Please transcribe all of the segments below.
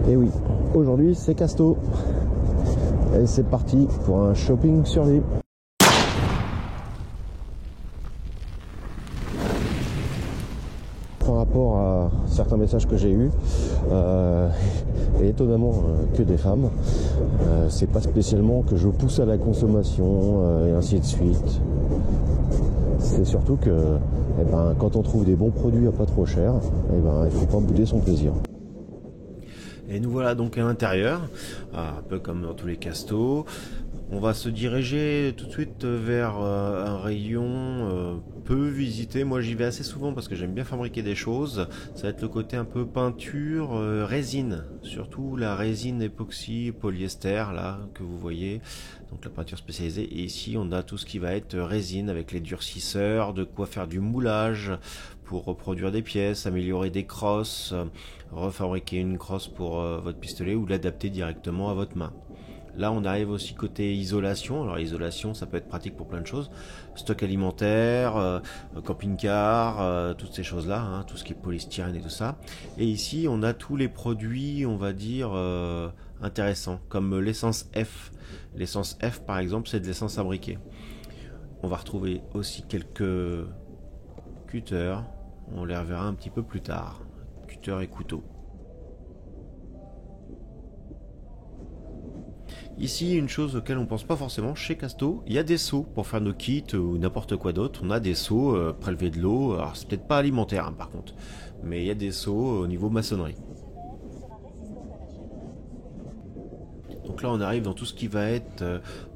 Et oui, aujourd'hui c'est Casto. Et c'est parti pour un shopping survie. Par rapport à certains messages que j'ai eus, et étonnamment que des femmes, c'est pas spécialement que je pousse à la consommation et ainsi de suite. C'est surtout que quand on trouve des bons produits à pas trop cher, il faut pas bouder son plaisir. Et nous voilà donc à l'intérieur, un peu comme dans tous les castos. On va se diriger tout de suite vers un rayon peu visité. Moi j'y vais assez souvent parce que j'aime bien fabriquer des choses. Ça va être le côté un peu peinture, résine. Surtout la résine époxy, polyester là que vous voyez. Donc la peinture spécialisée. Et ici on a tout ce qui va être résine avec les durcisseurs, de quoi faire du moulage pour reproduire des pièces, améliorer des crosses, refabriquer une crosse pour votre pistolet ou l'adapter directement à votre main. Là, on arrive aussi côté isolation. Alors, isolation, ça peut être pratique pour plein de choses. Stock alimentaire, camping-car, toutes ces choses-là, hein, tout ce qui est polystyrène et tout ça. Et ici, on a tous les produits, on va dire, intéressants, comme l'essence F. L'essence F, par exemple, c'est de l'essence à briquet. On va retrouver aussi quelques cutters. On les reverra un petit peu plus tard. Cutters et couteaux. Ici, une chose auquel on pense pas forcément, chez Casto, il y a des seaux pour faire nos kits ou n'importe quoi d'autre. On a des seaux prélever de l'eau, alors c'est peut-être pas alimentaire hein, par contre, mais il y a des seaux au niveau maçonnerie. Donc là on arrive dans tout ce qui va être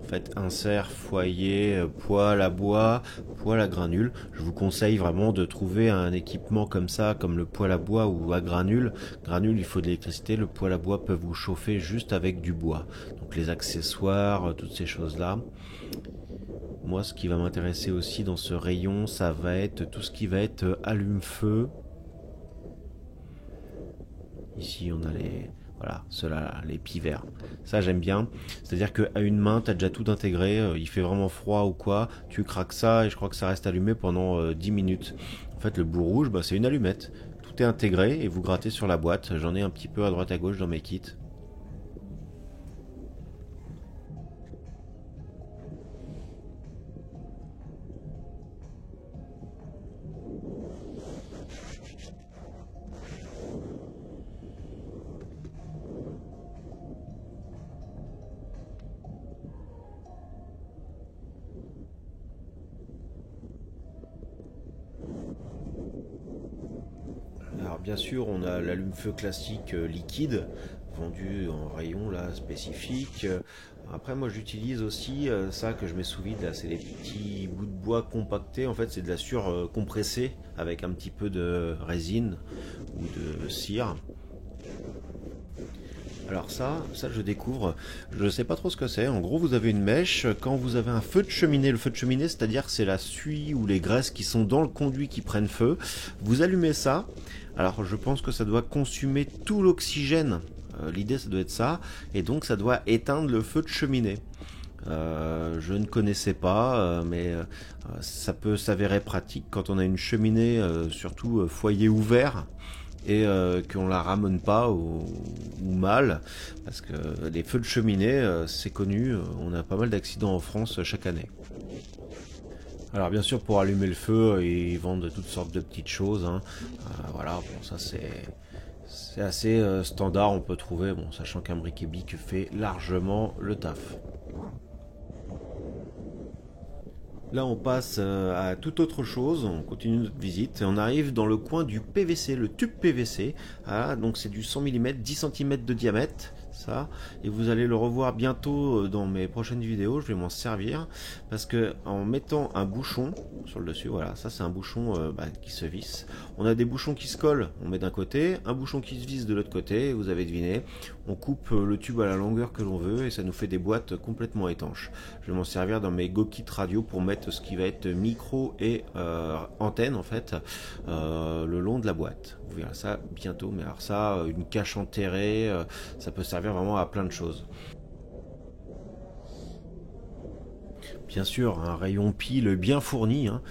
en fait insert, foyer, poêle à bois, poêle à granules. Je vous conseille vraiment de trouver un équipement comme ça, comme le poêle à bois ou à granules. Granules, il faut de l'électricité, le poêle à bois peut vous chauffer juste avec du bois. Donc les accessoires, toutes ces choses-là. Moi ce qui va m'intéresser aussi dans ce rayon, ça va être tout ce qui va être allume-feu. Ici on a les... Voilà, ceux-là, les pivers. Ça, j'aime bien. C'est-à-dire qu'à une main, tu as déjà tout intégré. Il fait vraiment froid ou quoi. Tu craques ça et je crois que ça reste allumé pendant 10 minutes. En fait, le bout rouge, c'est une allumette. Tout est intégré et vous grattez sur la boîte. J'en ai un petit peu à droite à gauche dans mes kits. Alors bien sûr, on a l'allume-feu classique liquide, vendu en rayon là spécifique. Après moi j'utilise aussi ça que je mets sous vide là, c'est des petits bouts de bois compactés. En fait c'est de la compressée avec un petit peu de résine ou de cire. Alors ça je découvre, je ne sais pas trop ce que c'est. En gros vous avez une mèche, quand vous avez un feu de cheminée, le feu de cheminée c'est-à-dire c'est la suie ou les graisses qui sont dans le conduit qui prennent feu, vous allumez ça, alors je pense que ça doit consumer tout l'oxygène, l'idée ça doit être ça, et donc ça doit éteindre le feu de cheminée. Je ne connaissais pas, mais ça peut s'avérer pratique quand on a une cheminée, surtout foyer ouvert, et qu'on la ramène pas ou mal, parce que les feux de cheminée c'est connu, on a pas mal d'accidents en France chaque année. Alors bien sûr pour allumer le feu ils vendent toutes sortes de petites choses hein. Voilà, bon ça c'est assez standard, on peut trouver, bon sachant qu'un briquet bic fait largement le taf. Là on passe à toute autre chose, on continue notre visite et on arrive dans le coin du PVC, le tube PVC. Ah, donc c'est du 100 mm, 10 cm de diamètre, ça, et vous allez le revoir bientôt dans mes prochaines vidéos. Je vais m'en servir parce que en mettant un bouchon sur le dessus, voilà, ça c'est un bouchon qui se visse. On a des bouchons qui se collent, on met d'un côté, un bouchon qui se visse de l'autre côté, vous avez deviné. On coupe le tube à la longueur que l'on veut et ça nous fait des boîtes complètement étanches. Je vais m'en servir dans mes GoKit radio pour mettre ce qui va être micro et antenne en fait le long de la boîte. Vous verrez ça bientôt, mais alors ça, une cache enterrée, ça peut servir vraiment à plein de choses. Bien sûr, un rayon pile bien fourni, hein.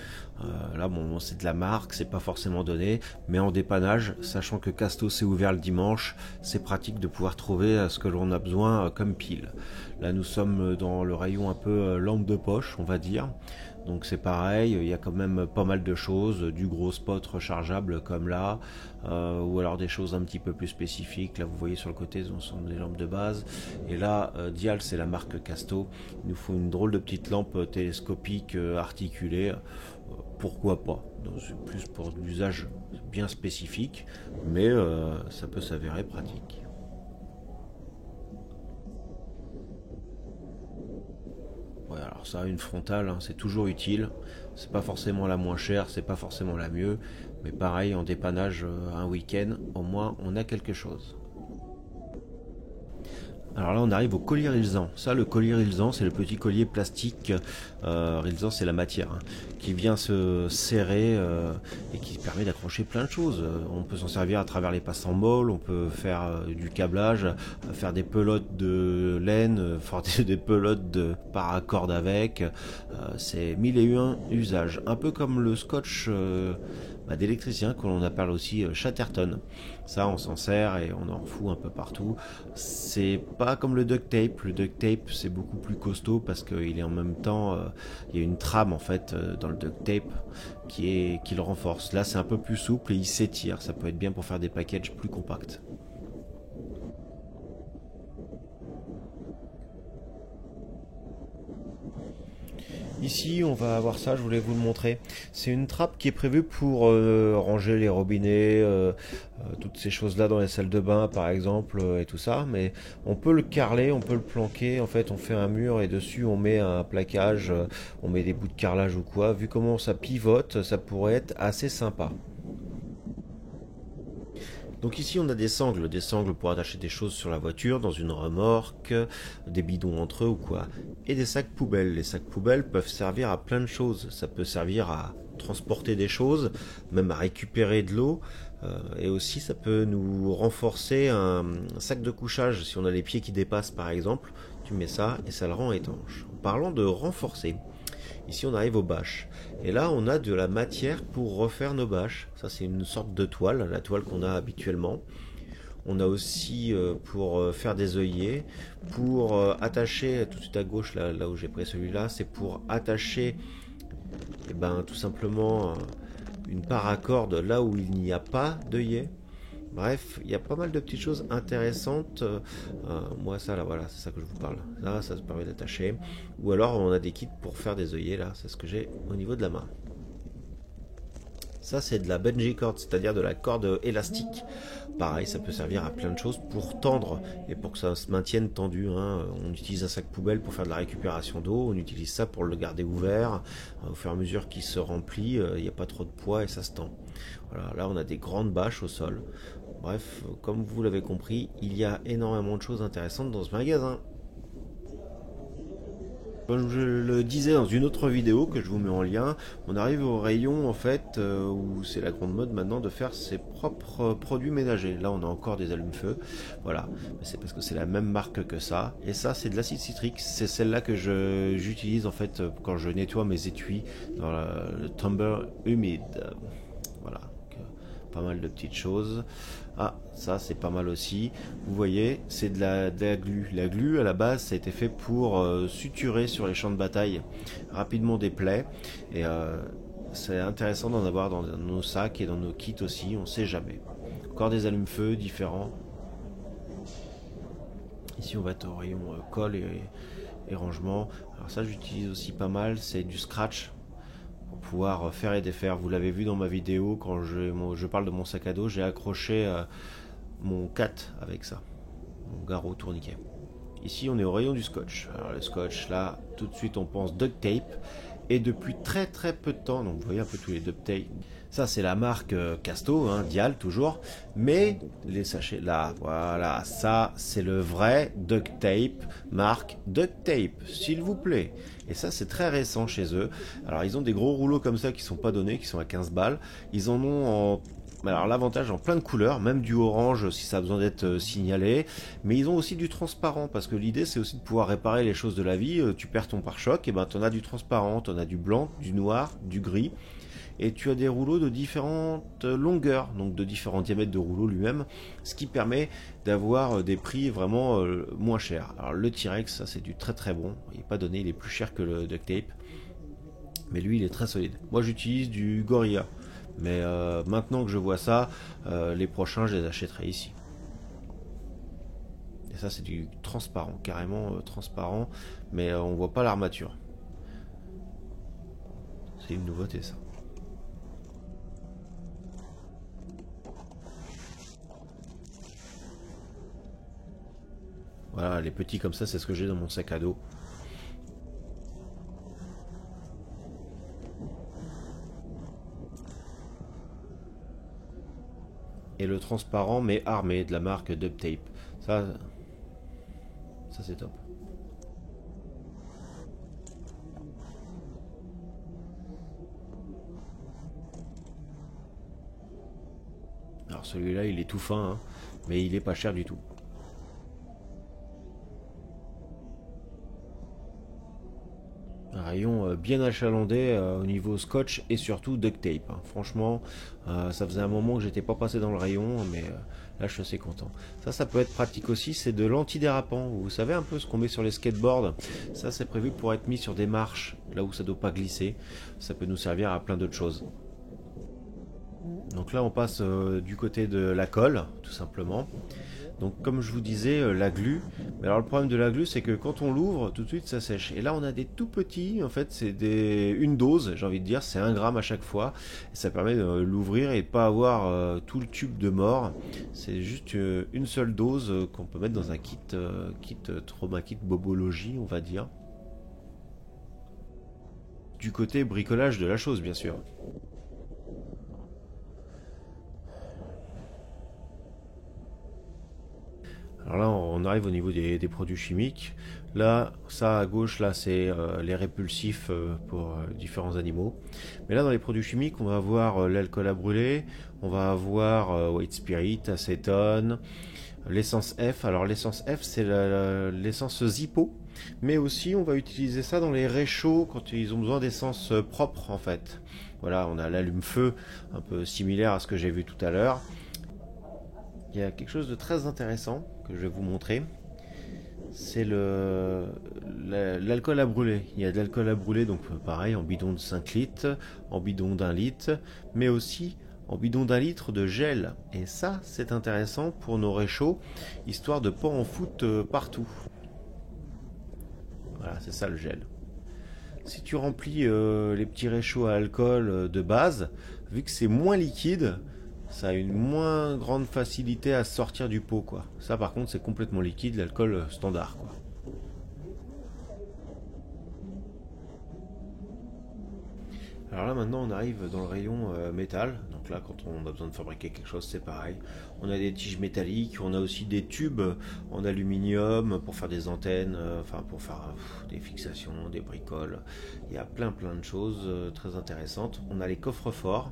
Là, bon, c'est de la marque, c'est pas forcément donné, mais en dépannage, sachant que Casto s'est ouvert le dimanche, c'est pratique de pouvoir trouver ce que l'on a besoin comme pile. Là, nous sommes dans le rayon un peu lampe de poche, on va dire. Donc c'est pareil, il y a quand même pas mal de choses, du gros spot rechargeable comme là, ou alors des choses un petit peu plus spécifiques. Là vous voyez sur le côté, ce sont des lampes de base. Et là, Dial, c'est la marque Casto. Il nous faut une drôle de petite lampe télescopique articulée. Pourquoi pas? C'est plus pour l'usage bien spécifique, mais ça peut s'avérer pratique. Ouais, alors ça, une frontale, hein, c'est toujours utile. C'est pas forcément la moins chère, c'est pas forcément la mieux, mais pareil, en dépannage un week-end, au moins on a quelque chose. Alors là, on arrive au collier Rilsan. Ça, le collier Rilsan, c'est le petit collier plastique. Rilsan, c'est la matière, hein, qui vient se serrer et qui permet d'accrocher plein de choses. On peut s'en servir à travers les passes en molle, on peut faire du câblage, faire des pelotes de laine, faire des pelotes de paracorde avec. C'est mille et un usages. Un peu comme le scotch d'électricien, que l'on appelle aussi Chatterton. Ça, on s'en sert et on en fout un peu partout. C'est pas comme le duct tape. Le duct tape, c'est beaucoup plus costaud parce qu'il est en même temps, il y a une trame en fait dans le duct tape qui le renforce. Là, c'est un peu plus souple et il s'étire. Ça peut être bien pour faire des packages plus compacts. Ici, on va avoir ça, je voulais vous le montrer. C'est une trappe qui est prévue pour ranger les robinets, toutes ces choses-là dans les salles de bain, par exemple, et tout ça. Mais on peut le carreler, on peut le planquer. En fait, on fait un mur et dessus, on met un plaquage, on met des bouts de carrelage ou quoi. Vu comment ça pivote, ça pourrait être assez sympa. Donc ici on a des sangles pour attacher des choses sur la voiture, dans une remorque, des bidons entre eux ou quoi. Et des sacs poubelles. Les sacs poubelles peuvent servir à plein de choses. Ça peut servir à transporter des choses, même à récupérer de l'eau. Et aussi ça peut nous renforcer un sac de couchage. Si on a les pieds qui dépassent par exemple, tu mets ça et ça le rend étanche. En parlant de renforcer, ici on arrive aux bâches. Et là on a de la matière pour refaire nos bâches. Ça c'est une sorte de toile, la toile qu'on a habituellement. On a aussi pour faire des œillets, pour attacher, tout de suite à gauche là où j'ai pris celui-là, c'est pour attacher tout simplement une paracorde là où il n'y a pas d'œillet. Bref, il y a pas mal de petites choses intéressantes. Moi, ça, là, voilà, c'est ça que je vous parle. Là, ça se permet d'attacher. Ou alors, on a des kits pour faire des œillets, là. C'est ce que j'ai au niveau de la main. Ça, c'est de la bungee cord, c'est-à-dire de la corde élastique. Pareil, ça peut servir à plein de choses pour tendre et pour que ça se maintienne tendu. Hein. On utilise un sac poubelle pour faire de la récupération d'eau. On utilise ça pour le garder ouvert. Au fur et à mesure qu'il se remplit, il n'y a pas trop de poids et ça se tend. Voilà, là, on a des grandes bâches au sol. Bref, comme vous l'avez compris, il y a énormément de choses intéressantes dans ce magasin. Comme je le disais dans une autre vidéo que je vous mets en lien, on arrive au rayon en fait où c'est la grande mode maintenant de faire ses propres produits ménagers. Là on a encore des allumes-feu, voilà, mais c'est parce que c'est la même marque que ça. Et ça c'est de l'acide citrique, c'est celle-là que j'utilise en fait quand je nettoie mes étuis dans le tumbler humide. Voilà, donc, pas mal de petites choses. Ah, ça c'est pas mal aussi. Vous voyez, c'est de la glu. La glu, à la base, ça a été fait pour suturer sur les champs de bataille rapidement des plaies. Et c'est intéressant d'en avoir dans nos sacs et dans nos kits aussi, on sait jamais. Encore des allumes-feu différents. Ici, on va être au rayon colle et rangement. Alors ça, j'utilise aussi pas mal, c'est du scratch. Pour pouvoir faire et défaire. Vous l'avez vu dans ma vidéo quand je parle de mon sac à dos, j'ai accroché mon cat avec ça, mon garrot tourniquet. Ici on est au rayon du scotch. Alors le scotch là, tout de suite on pense duct tape et depuis très très peu de temps, donc vous voyez un peu tous les duct tape. Ça c'est la marque Casto, hein, Dial toujours, mais les sachets là, voilà, ça c'est le vrai duct tape, marque duct tape, s'il vous plaît. Et ça c'est très récent chez eux. Alors ils ont des gros rouleaux comme ça qui sont pas donnés, qui sont à 15 balles. Ils en ont en... Alors l'avantage en plein de couleurs, même du orange si ça a besoin d'être signalé, mais ils ont aussi du transparent parce que l'idée c'est aussi de pouvoir réparer les choses de la vie. Tu perds ton pare-choc, et ben t'en as du transparent, t'en as du blanc, du noir, du gris. et tu as des rouleaux de différentes longueurs, donc de différents diamètres de rouleau lui-même, ce qui permet d'avoir des prix vraiment moins chers. Alors le T-Rex, ça c'est du très très bon, il n'est pas donné, il est plus cher que le duct tape, mais lui il est très solide. Moi j'utilise du Gorilla, mais maintenant que je vois ça, les prochains je les achèterai ici. Et ça c'est du transparent, carrément transparent, mais on voit pas l'armature. C'est une nouveauté ça. Voilà, les petits comme ça, c'est ce que j'ai dans mon sac à dos. Et le transparent mais armé de la marque Duct Tape. Ça c'est top. Alors celui-là il est tout fin, hein, mais il est pas cher du tout. Un rayon bien achalandé au niveau scotch et surtout duct tape, hein. Franchement, ça faisait un moment que j'étais pas passé dans le rayon, mais là je suis assez content. Ça peut être pratique aussi, c'est de l'antidérapant. Vous savez un peu ce qu'on met sur les skateboards. Ça c'est prévu pour être mis sur des marches, là où ça doit pas glisser. Ça peut nous servir à plein d'autres choses. Donc là on passe du côté de la colle, tout simplement. Donc comme je vous disais, la glu. Mais alors le problème de la glu, c'est que quand on l'ouvre, tout de suite ça sèche. Et là on a des tout petits, en fait c'est une dose, j'ai envie de dire, c'est 1 gramme à chaque fois. Et ça permet de l'ouvrir et de pas avoir tout le tube de mort. C'est juste une seule dose qu'on peut mettre dans un kit trauma kit bobologie, on va dire. Du côté bricolage de la chose, bien sûr. Alors là, on arrive au niveau des produits chimiques. Là, ça à gauche, là, c'est les répulsifs pour différents animaux. Mais là, dans les produits chimiques, on va avoir l'alcool à brûler, on va avoir white spirit, acétone, l'essence F. Alors l'essence F, c'est l'essence Zippo. Mais aussi, on va utiliser ça dans les réchauds quand ils ont besoin d'essence propre, en fait. Voilà, on a l'allume-feu, un peu similaire à ce que j'ai vu tout à l'heure. Il y a quelque chose de très intéressant que je vais vous montrer. C'est l'alcool à brûler. Il y a de l'alcool à brûler, donc pareil, en bidon de 5 litres, en bidon d'1 litre, mais aussi en bidon d'1 litre de gel. Et ça, c'est intéressant pour nos réchauds, histoire de ne pas en foutre partout. Voilà, c'est ça le gel. Si tu remplis les petits réchauds à alcool de base, vu que c'est moins liquide, ça a une moins grande facilité à sortir du pot, quoi. Ça par contre c'est complètement liquide, l'alcool standard, quoi. Alors là maintenant on arrive dans le rayon métal. Donc là quand on a besoin de fabriquer quelque chose c'est pareil. On a des tiges métalliques, on a aussi des tubes en aluminium pour faire des antennes, enfin pour faire des fixations, des bricoles. Il y a plein de choses très intéressantes. On a les coffres forts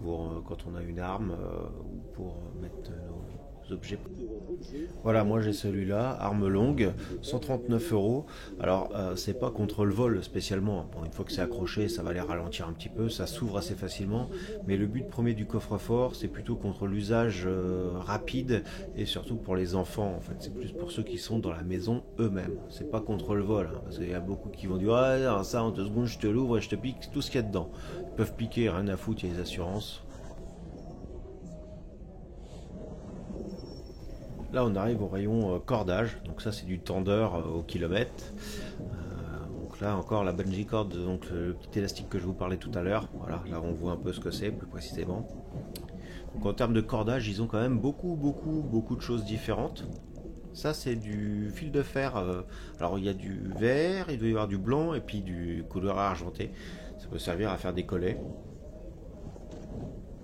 pour quand on a une arme ou pour mettre nos objets. Voilà, moi j'ai celui-là, arme longue, 139 €. Alors c'est pas contre le vol spécialement. Bon, une fois que c'est accroché, ça va les ralentir un petit peu, ça s'ouvre assez facilement. Mais le but premier du coffre-fort, c'est plutôt contre l'usage rapide et surtout pour les enfants. En fait, c'est plus pour ceux qui sont dans la maison eux-mêmes. C'est pas contre le vol, hein, parce qu'il y a beaucoup qui vont dire ah ça en 2 secondes je te l'ouvre et je te pique tout ce qu'il y a dedans. Ils peuvent piquer, rien à foutre, il y a les assurances. Là on arrive au rayon cordage, donc ça c'est du tendeur au kilomètre. Donc là encore la bungee cord, donc le petit élastique que je vous parlais tout à l'heure. Voilà, là on voit un peu ce que c'est plus précisément. Donc en termes de cordage, ils ont quand même beaucoup de choses différentes. Ça c'est du fil de fer. Alors il y a du vert, il doit y avoir du blanc et puis du couleur argenté. Ça peut servir à faire des collets.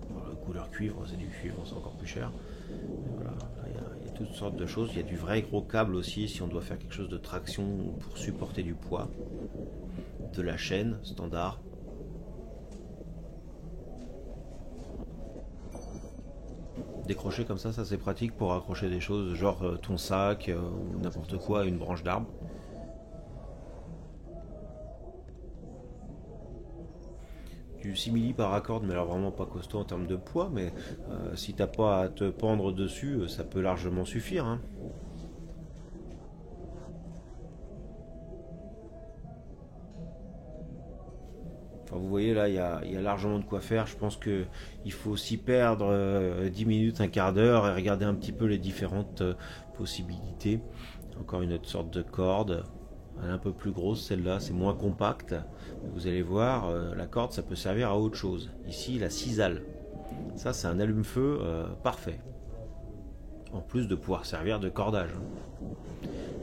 Voilà, couleur cuivre, c'est du cuivre, c'est encore plus cher. Voilà, là, il y a toutes sortes de choses. Il y a du vrai gros câble aussi si on doit faire quelque chose de traction pour supporter du poids. De la chaîne standard. Décrocher comme ça c'est pratique pour accrocher des choses genre ton sac ou n'importe quoi à une branche d'arbre. du simili paracorde, mais alors vraiment pas costaud en termes de poids, mais si t'as pas à te pendre dessus, ça peut largement suffire, hein. Enfin, vous voyez là, il y a largement de quoi faire. Je pense que il faut s'y perdre 10 minutes, un quart d'heure et regarder un petit peu les différentes possibilités. Encore une autre sorte de corde. Elle est un peu plus grosse, celle-là, c'est moins compact. Vous allez voir, la corde, ça peut servir à autre chose. Ici, la cisale. Ça, c'est un allume-feu parfait. En plus de pouvoir servir de cordage.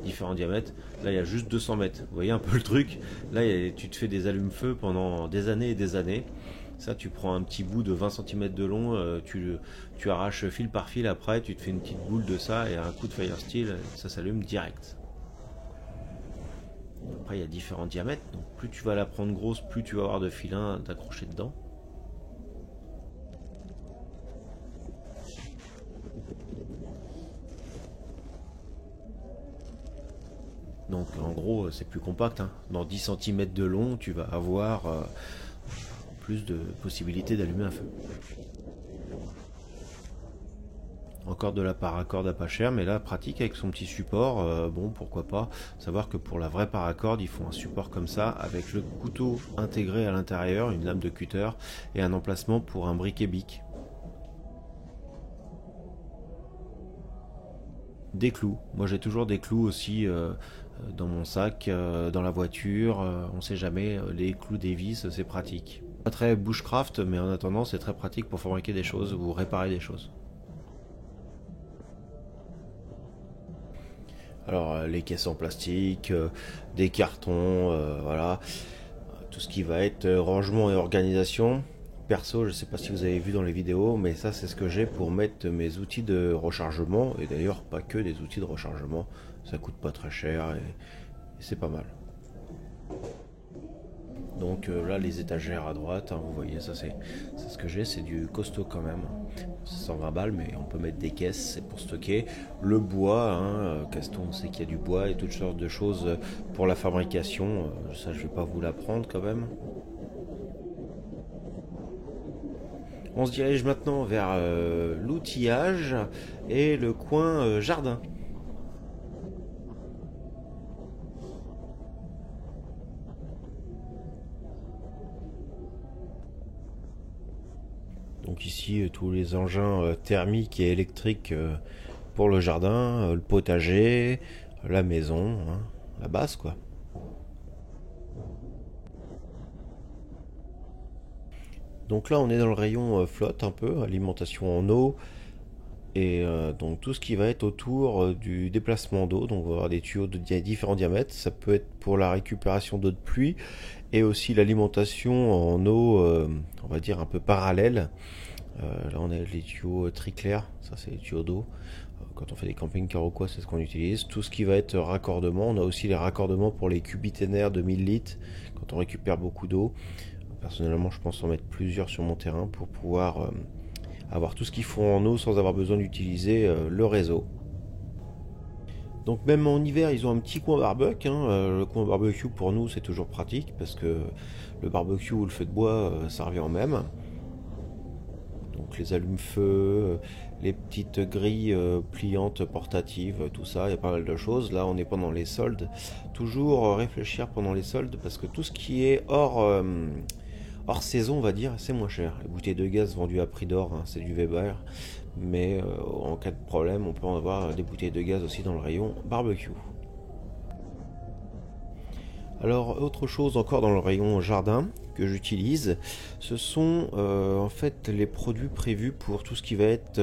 Différents diamètres. Là, il y a juste 200 mètres. Vous voyez un peu le truc. Là, tu te fais des allumes-feu pendant des années et des années. Ça, tu prends un petit bout de 20 cm de long, tu arraches fil par fil après, tu te fais une petite boule de ça et un coup de fire steel, ça s'allume direct. Après, il y a différents diamètres, donc plus tu vas la prendre grosse, plus tu vas avoir de filins d'accrocher dedans. Donc en gros, c'est plus compact, hein. Dans 10 cm de long, tu vas avoir plus de possibilités d'allumer un feu. Encore de la paracorde à pas cher, mais là pratique avec son petit support, bon pourquoi pas. Savoir que pour la vraie paracorde, il faut un support comme ça, avec le couteau intégré à l'intérieur, une lame de cutter, et un emplacement pour un briquet bic. Des clous, moi j'ai toujours des clous aussi dans mon sac, dans la voiture, on sait jamais, les clous des vis c'est pratique. Pas très bushcraft, mais en attendant c'est très pratique pour fabriquer des choses ou réparer des choses. Alors les caisses en plastique, des cartons, voilà, tout ce qui va être rangement et organisation. Perso, je ne sais pas si vous avez vu dans les vidéos, mais ça c'est ce que j'ai pour mettre mes outils de rechargement, et d'ailleurs pas que des outils de rechargement, ça coûte pas très cher et c'est pas mal. Donc là les étagères à droite, hein, vous voyez ça c'est ce que j'ai, c'est du costaud quand même. 120 balles, mais on peut mettre des caisses, c'est pour stocker. Le bois, hein, Caston, on sait qu'il y a du bois et toutes sortes de choses pour la fabrication, ça je vais pas vous l'apprendre quand même. On se dirige maintenant vers l'outillage et le coin jardin. Donc ici tous les engins thermiques et électriques pour le jardin, le potager, la maison, hein, la base quoi. Donc là on est dans le rayon flotte un peu, alimentation en eau, et donc tout ce qui va être autour du déplacement d'eau, donc on va avoir des tuyaux de différents diamètres, ça peut être pour la récupération d'eau de pluie, et aussi l'alimentation en eau, on va dire un peu parallèle. Là on a les tuyaux triclair, ça c'est les tuyaux d'eau. Quand on fait des camping-cars ou quoi, c'est ce qu'on utilise. Tout ce qui va être raccordement, on a aussi les raccordements pour les cubitaires de 1000 litres, quand on récupère beaucoup d'eau. Personnellement, je pense en mettre plusieurs sur mon terrain pour pouvoir avoir tout ce qu'il faut en eau sans avoir besoin d'utiliser le réseau. Donc même en hiver, ils ont un petit coin barbecue, hein. Le coin barbecue pour nous, c'est toujours pratique parce que le barbecue ou le feu de bois, ça revient en même. Donc les allumes-feu, les petites grilles pliantes portatives, tout ça, il y a pas mal de choses. Là, on est pendant les soldes. Toujours réfléchir pendant les soldes parce que tout ce qui est hors saison, on va dire, c'est moins cher. Les bouteilles de gaz vendues à prix d'or, hein, c'est du Weber. Mais en cas de problème, on peut en avoir des bouteilles de gaz aussi dans le rayon barbecue. Alors, autre chose encore dans le rayon jardin que j'utilise, ce sont en fait les produits prévus pour tout ce qui va être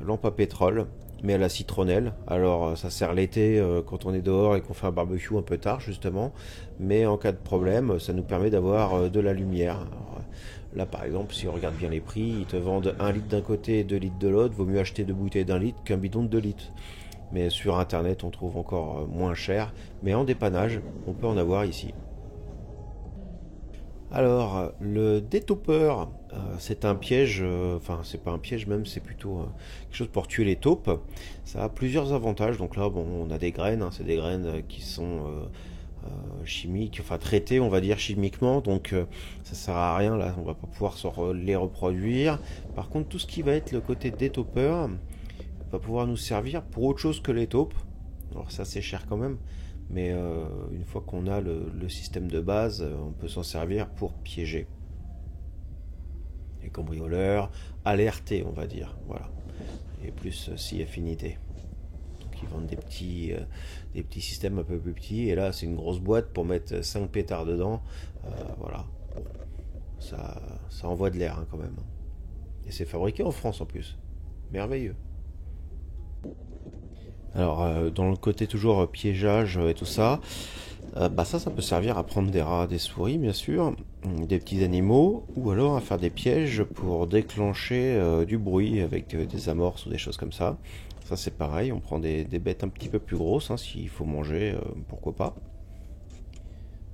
lampe à pétrole, mais à la citronnelle. Alors, ça sert l'été quand on est dehors et qu'on fait un barbecue un peu tard, justement. Mais en cas de problème, ça nous permet d'avoir de la lumière. Alors, là, par exemple, si on regarde bien les prix, ils te vendent 1 litre d'un côté et 2 litres de l'autre. Vaut mieux acheter 2 bouteilles d'1 litre qu'un bidon de 2 litres. Mais sur internet on trouve encore moins cher, mais en dépannage on peut en avoir ici. Alors le détaupeur, c'est un piège, enfin c'est pas un piège même, c'est plutôt quelque chose pour tuer les taupes. Ça a plusieurs avantages. Donc là bon, on a des graines, hein, c'est des graines qui sont chimiques, enfin traités on va dire chimiquement, donc ça sert à rien là, on va pas pouvoir les reproduire. Par contre tout ce qui va être le côté des taupeurs va pouvoir nous servir pour autre chose que les taupes. Alors ça c'est cher quand même, mais une fois qu'on a le système de base, on peut s'en servir pour piéger les cambrioleurs, alerter on va dire, voilà, et plus si affinité. Donc ils vendent des petits systèmes un peu plus petits, et là c'est une grosse boîte pour mettre 5 pétards dedans, voilà, bon, ça envoie de l'air hein, quand même, et c'est fabriqué en France en plus, merveilleux. Alors dans le côté toujours piégeage et tout ça, ça peut servir à prendre des rats, des souris bien sûr, des petits animaux, ou alors à faire des pièges pour déclencher du bruit avec des amorces ou des choses comme ça. Ça c'est pareil, on prend des bêtes un petit peu plus grosses, hein, s'il faut manger, pourquoi pas.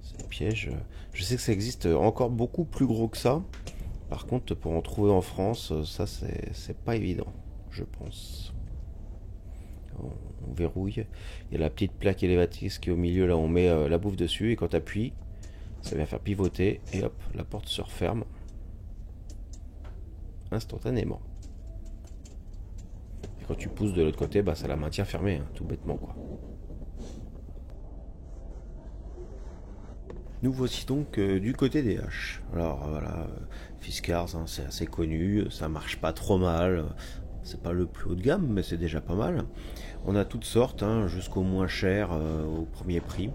C'est des pièges, je sais que ça existe encore beaucoup plus gros que ça. Par contre pour en trouver en France, ça c'est pas évident, je pense. On verrouille, il y a la petite plaque élévatrice qui est au milieu, là on met la bouffe dessus, et quand tu appuies ça vient faire pivoter, et hop, la porte se referme instantanément. Et quand tu pousses de l'autre côté, ça la maintient fermée, hein, tout bêtement quoi. Nous voici donc du côté des haches. Alors voilà, Fiskars, hein, c'est assez connu, ça marche pas trop mal. C'est pas le plus haut de gamme, mais c'est déjà pas mal. On a toutes sortes, hein, jusqu'au moins cher, au premier prix.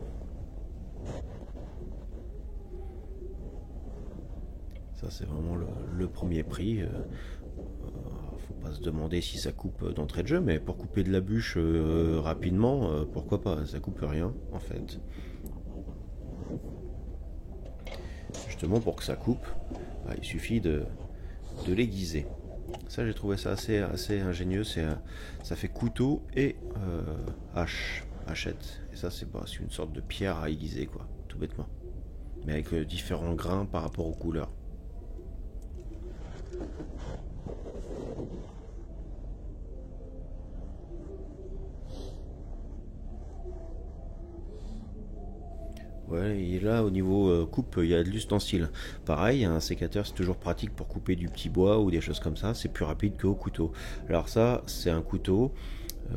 Ça c'est vraiment le premier prix. Faut pas se demander si ça coupe d'entrée de jeu, mais pour couper de la bûche rapidement, pourquoi pas, ça coupe rien en fait. Justement pour que ça coupe, il suffit de l'aiguiser. Ça j'ai trouvé ça assez ingénieux, ça fait couteau et hachette, et ça c'est une sorte de pierre à aiguiser quoi, tout bêtement, mais avec différents grains par rapport aux couleurs. Ouais, et là au niveau coupe, il y a de l'ustensile. Pareil, un sécateur c'est toujours pratique pour couper du petit bois ou des choses comme ça, c'est plus rapide qu'au couteau. Alors ça, c'est un couteau,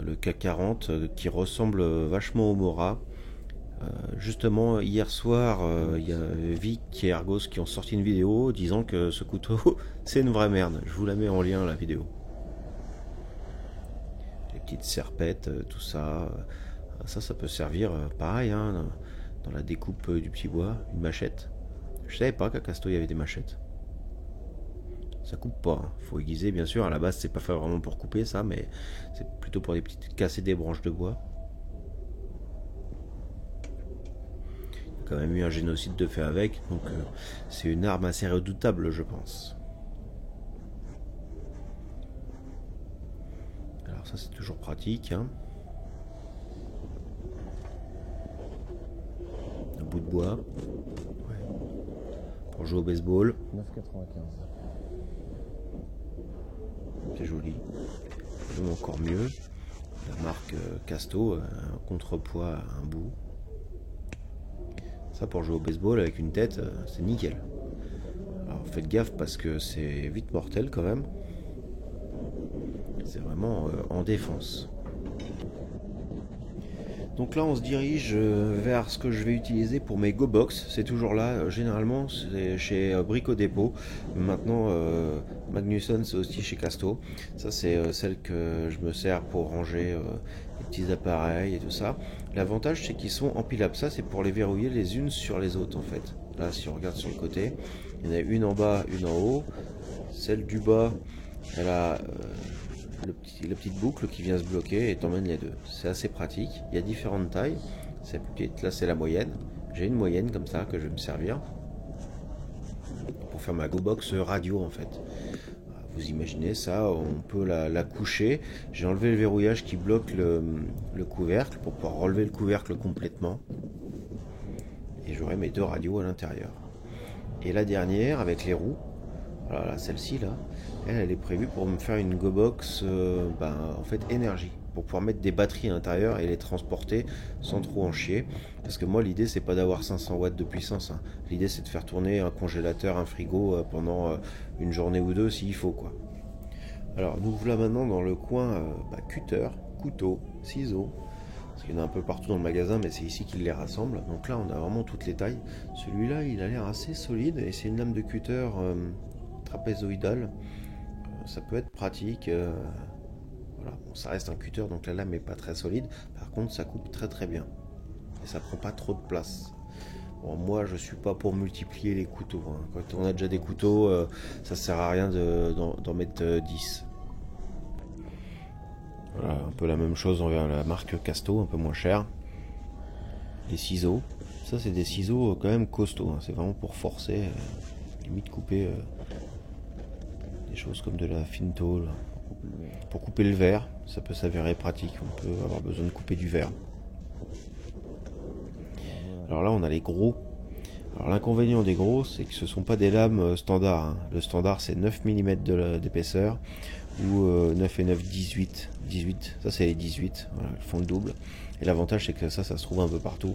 le K40, qui ressemble vachement au Mora. Justement, hier soir, il y a Vic et Argos qui ont sorti une vidéo disant que ce couteau, c'est une vraie merde. Je vous la mets en lien, la vidéo. Les petites serpettes, tout ça, ça peut servir pareil, hein, dans la découpe du petit bois, une machette. Je savais pas qu'à Casto il y avait des machettes. Ça coupe pas, hein. Faut aiguiser bien sûr, à la base c'est pas fait vraiment pour couper ça, mais c'est plutôt pour des petites casser des branches de bois. Il y a quand même eu un génocide de fait avec, donc c'est une arme assez redoutable je pense. Alors ça c'est toujours pratique, hein. Bout de bois, ouais. Pour jouer au baseball. 9,95. C'est joli. Encore mieux. La marque Casto, un contrepoids à un bout. Ça pour jouer au baseball avec une tête, c'est nickel. Alors faites gaffe parce que c'est vite mortel quand même. C'est vraiment en défense. Donc là on se dirige vers ce que je vais utiliser pour mes Go Box. C'est toujours là, généralement c'est chez Brico Dépôt. Maintenant Magnusson c'est aussi chez Casto. Ça c'est celle que je me sers pour ranger les petits appareils et tout ça. L'avantage c'est qu'ils sont empilables. Ça c'est pour les verrouiller les unes sur les autres en fait. Là si on regarde sur le côté, il y en a une en bas, une en haut. Celle du bas, elle a la petite boucle qui vient se bloquer et t'emmène les deux. C'est assez pratique. Il y a différentes tailles. Là c'est la moyenne. J'ai une moyenne comme ça que je vais me servir pour faire ma Go Box radio en fait. Vous imaginez ça, on peut la coucher. J'ai enlevé le verrouillage qui bloque le couvercle pour pouvoir relever le couvercle complètement. Et j'aurai mes deux radios à l'intérieur. Et la dernière avec les roues, voilà, celle-ci là, elle est prévue pour me faire une Go Box en fait énergie. pour pouvoir mettre des batteries à l'intérieur et les transporter sans trop en chier. Parce que moi l'idée c'est pas d'avoir 500 watts de puissance, hein. L'idée c'est de faire tourner un congélateur, un frigo pendant une journée ou deux s'il faut quoi. Alors nous voilà maintenant dans le coin cutter, couteau, ciseaux. Parce qu'il y en a un peu partout dans le magasin, mais c'est ici qu'ils les rassemblent. Donc là, on a vraiment toutes les tailles. Celui-là, il a l'air assez solide et c'est une lame de cutter trapézoïdale. Ça peut être pratique. Voilà. Bon, ça reste un cutter, donc la lame n'est pas très solide. Par contre, ça coupe très très bien. Et ça prend pas trop de place. Bon, moi, je suis pas pour multiplier les couteaux, hein. Quand on a déjà des couteaux, ça sert à rien d'en mettre 10. Voilà, un peu la même chose envers la marque Casto, un peu moins cher. Les ciseaux, ça c'est des ciseaux quand même costauds, hein. C'est vraiment pour forcer, limite couper des choses comme de la fine tôle. Pour couper le verre, ça peut s'avérer pratique, on peut avoir besoin de couper du verre. Alors là on a les gros. Alors l'inconvénient des gros, c'est que ce ne sont pas des lames standards, hein. Le standard c'est 9 mm d'épaisseur ou 9 et 9, 18. Ça c'est les 18, voilà, elles font le double. Et l'avantage c'est que ça se trouve un peu partout.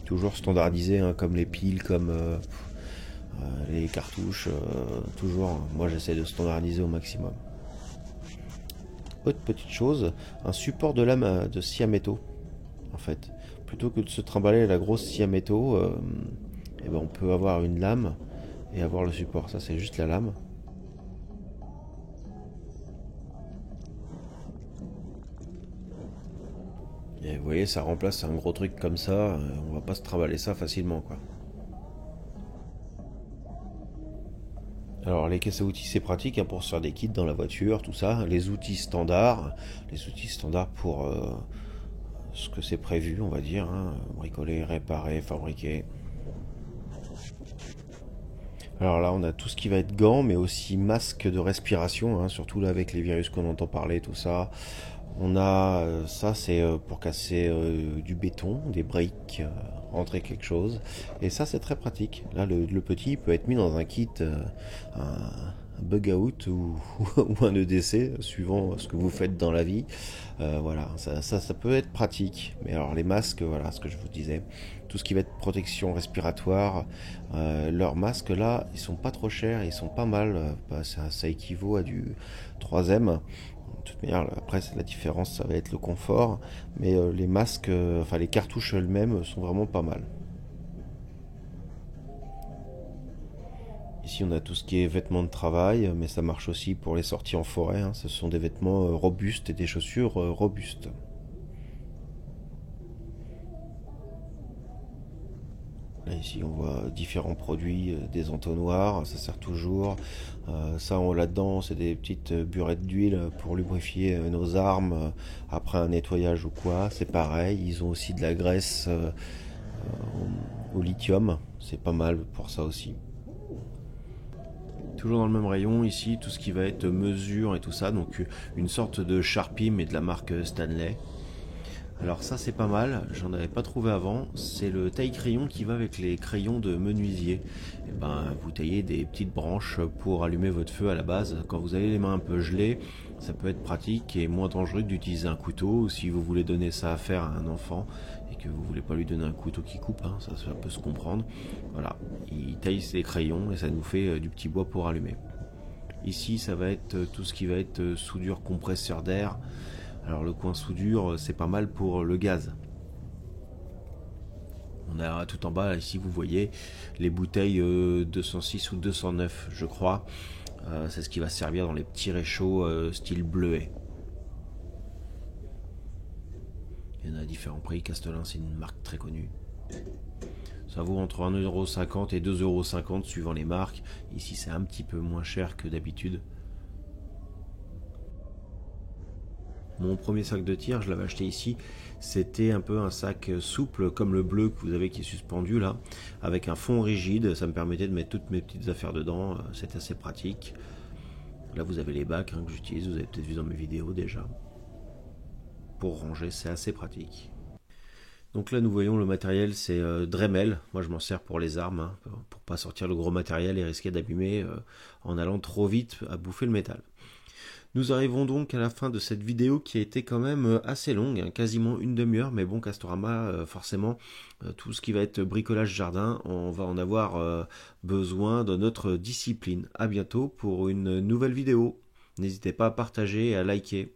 Toujours standardisé, hein, comme les piles, comme les cartouches, toujours, moi j'essaie de standardiser au maximum. Autre petite chose, un support de lame de scie à métaux, en fait. Plutôt que de se trimballer la grosse scie à métaux, et ben on peut avoir une lame et avoir le support. Ça c'est juste la lame. Et vous voyez, ça remplace un gros truc comme ça, on va pas se trimballer ça facilement quoi. Alors les caisses à outils c'est pratique, hein, pour se faire des kits dans la voiture, tout ça. Les outils standards pour ce que c'est prévu, on va dire, hein, bricoler, réparer, fabriquer. Alors là on a tout ce qui va être gants, mais aussi masque de respiration, hein, surtout là avec les virus qu'on entend parler, tout ça. On a ça, c'est pour casser du béton, des briques, rentrer quelque chose. Et ça, c'est très pratique. Là, le petit peut être mis dans un kit, un bug out ou un EDC, suivant ce que vous faites dans la vie. Voilà, ça peut être pratique. Mais alors les masques, voilà ce que je vous disais. Tout ce qui va être protection respiratoire, leurs masques là, ils sont pas trop chers, ils sont pas mal. Ça équivaut à du 3M. De toute manière, après la différence ça va être le confort, mais les masques, enfin les cartouches elles-mêmes sont vraiment pas mal. Ici on a tout ce qui est vêtements de travail, mais ça marche aussi pour les sorties en forêt, hein. Ce sont des vêtements robustes et des chaussures robustes. Là, ici on voit différents produits, des entonnoirs, ça sert toujours. Ça là-dedans c'est des petites burettes d'huile pour lubrifier nos armes après un nettoyage ou quoi. C'est pareil, ils ont aussi de la graisse au lithium, c'est pas mal pour ça aussi. Toujours dans le même rayon ici, tout ce qui va être mesure et tout ça, donc une sorte de Sharpie mais de la marque Stanley. Alors ça c'est pas mal, j'en avais pas trouvé avant, c'est le taille-crayon qui va avec les crayons de menuisier. Et ben, vous taillez des petites branches pour allumer votre feu à la base. Quand vous avez les mains un peu gelées, ça peut être pratique et moins dangereux que d'utiliser un couteau. Si vous voulez donner ça à faire à un enfant et que vous voulez pas lui donner un couteau qui coupe, hein, ça peut se comprendre. Voilà, il taille ses crayons et ça nous fait du petit bois pour allumer. Ici ça va être tout ce qui va être soudure compresseur d'air. Alors le coin soudure, c'est pas mal pour le gaz. On a tout en bas, ici vous voyez, les bouteilles 206 ou 209, je crois. C'est ce qui va servir dans les petits réchauds style bleuet. Il y en a différents prix. Castellin, c'est une marque très connue. Ça vaut entre 1,50€ et 2,50€ suivant les marques. Ici, c'est un petit peu moins cher que d'habitude. Mon premier sac de tir, je l'avais acheté ici, c'était un peu un sac souple comme le bleu que vous avez qui est suspendu là, avec un fond rigide, ça me permettait de mettre toutes mes petites affaires dedans, c'est assez pratique. Là vous avez les bacs, hein, que j'utilise, vous avez peut-être vu dans mes vidéos déjà. Pour ranger, c'est assez pratique. Donc là nous voyons le matériel, c'est Dremel, moi je m'en sers pour les armes, hein, pour pas sortir le gros matériel et risquer d'abîmer en allant trop vite à bouffer le métal. Nous arrivons donc à la fin de cette vidéo qui a été quand même assez longue, hein, quasiment une demi-heure, mais bon, Castorama, forcément, tout ce qui va être bricolage jardin, on va en avoir besoin de notre discipline. À bientôt pour une nouvelle vidéo. N'hésitez pas à partager et à liker.